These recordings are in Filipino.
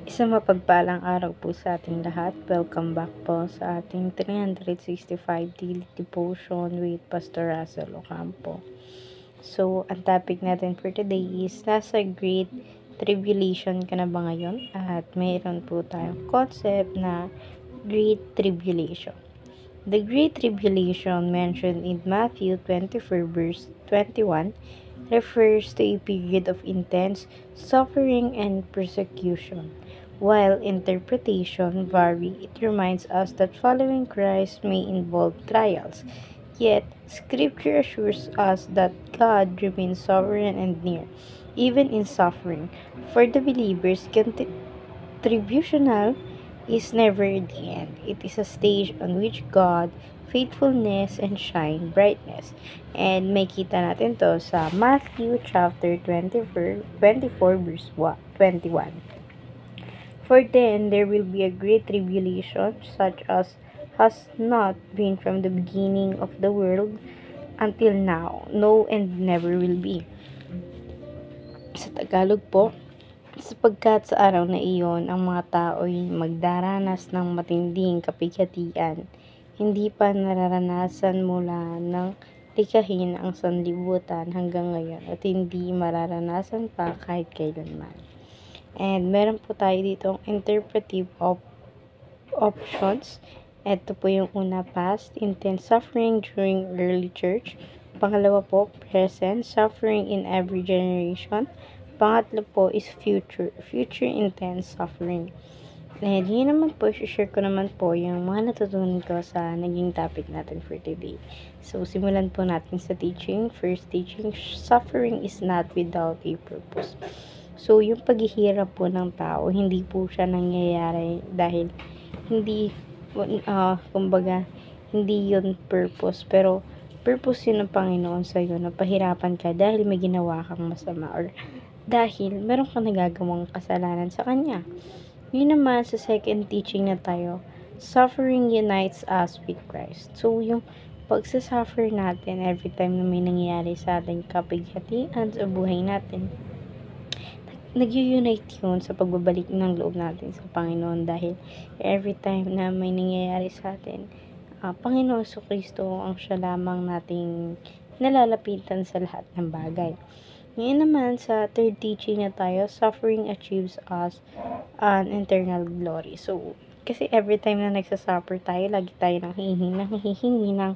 Isang mapagpalang araw po sa ating lahat. Welcome back po sa ating 365 Daily Devotion with Pastor Russell Ocampo. So, ang topic natin for today is nasa Great Tribulation ka na ba ngayon? At mayroon po tayong concept na Great Tribulation. The Great Tribulation mentioned in Matthew 24 verse 21 refers to a period of intense suffering and persecution. While interpretation vary, it reminds us that following Christ may involve trials. Yet, Scripture assures us that God remains sovereign and near, even in suffering. For the believers, contributional is never the end. It is a stage on which God, faithfulness, and shine brightness. And makita natin to sa Matthew chapter 24 verse 21. For then there will be a great tribulation, such as has not been from the beginning of the world until now, no and never will be. Sa Tagalog po, sapagkat sa araw na iyon, ang mga tao ay magdaranas ng matinding kapighatian, hindi pa nararanasan mula ng likahin ang sanlibutan hanggang ngayon at hindi mararanasan pa kahit kailanman. And meron po tayo dito interpretive options. Ito po yung una, past, intense suffering during early church. Pangalawa po, present, suffering in every generation. Pangatlo po is future intense suffering. And yun naman po, share ko naman po yung mga natutunan ko sa naging topic natin for today. So, simulan po natin sa teaching. First teaching, suffering is not without a purpose. So, yung paghihirap po ng tao, hindi po siya nangyayari dahil hindi, kumbaga, hindi yun purpose. Pero, purpose yun ng Panginoon sa'yo na pahirapan ka dahil may ginawa kang masama or dahil meron kang nagagawang kasalanan sa Kanya. Yun naman sa second teaching na tayo, suffering unites us with Christ. So, yung pagsasuffer natin every time na may nangyayari sa ating kapighatian sa buhay natin, nag-unite yun sa pagbabalik ng loob natin sa Panginoon dahil every time na may nangyayari sa atin, Panginoon Kristo ang siya lamang nating nalalapitan sa lahat ng bagay. Ngayon naman sa third teaching na tayo, suffering achieves us an eternal glory. So, kasi every time na nagsasuffer tayo, lagi tayo hihingi ng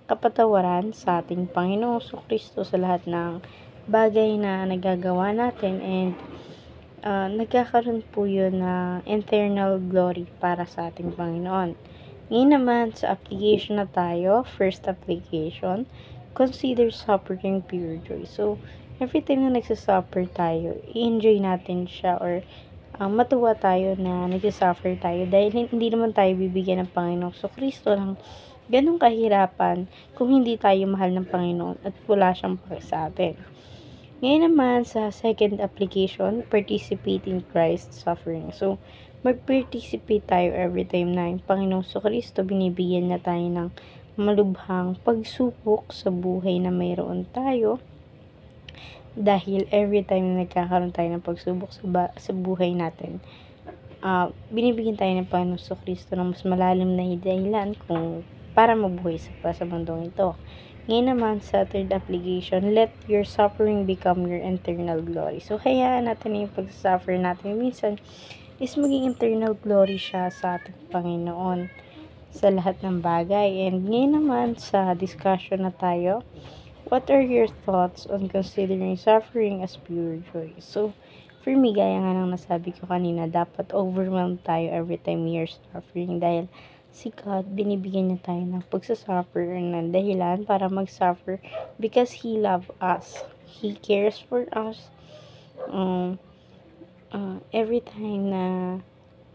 kapatawaran sa ating Panginoon Kristo sa lahat ng bagay na nagagawa natin, and nagkakaroon po yun na eternal glory para sa ating Panginoon. Ngayon naman sa application na tayo, first application, consider suffering pure joy. So, every time na nagsasuffer tayo, i-enjoy natin siya or matuwa tayo na nagsasuffer tayo dahil hindi naman tayo bibigyan ng Panginoon Kristo ng ganong kahirapan kung hindi tayo mahal ng Panginoon at wala siyang pake sa atin. Ngayon naman sa second application, participate in Christ's suffering. So, mag-participate tayo every time na yung Panginoong Kristo binibigyan na tayo ng malubhang pagsubok sa buhay na mayroon tayo. Dahil every time na nagkakaroon tayo ng pagsubok sa buhay natin, binibigyan tayo ng Panginoong Kristo ng mas malalim na dahilan kung para mabuhay sa mundong ito. Ngayon naman sa third application, let your suffering become your eternal glory. So, hayaan natin yung pagsasuffer natin minsan is maging eternal glory siya sa ating Panginoon sa lahat ng bagay. And ngayon naman sa discussion na tayo, what are your thoughts on considering suffering as pure joy? So, for me, gaya nga ng nasabi ko kanina, dapat overwhelmed tayo every time we are suffering dahil si God, binibigyan niya tayo ng pagsasuffer ng dahilan para mag-suffer because He loves us. He cares for us. Every time na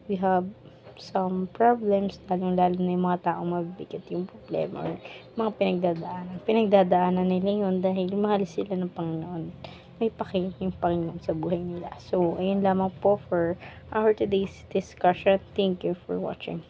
we have some problems, lalong-lalo na yung mga taong mabibigat yung problema or mga pinagdadaanan nila yun dahil mahal sila ng Panginoon. May pake yung Panginoon sa buhay nila. So, ayun lamang po for our today's discussion. Thank you for watching.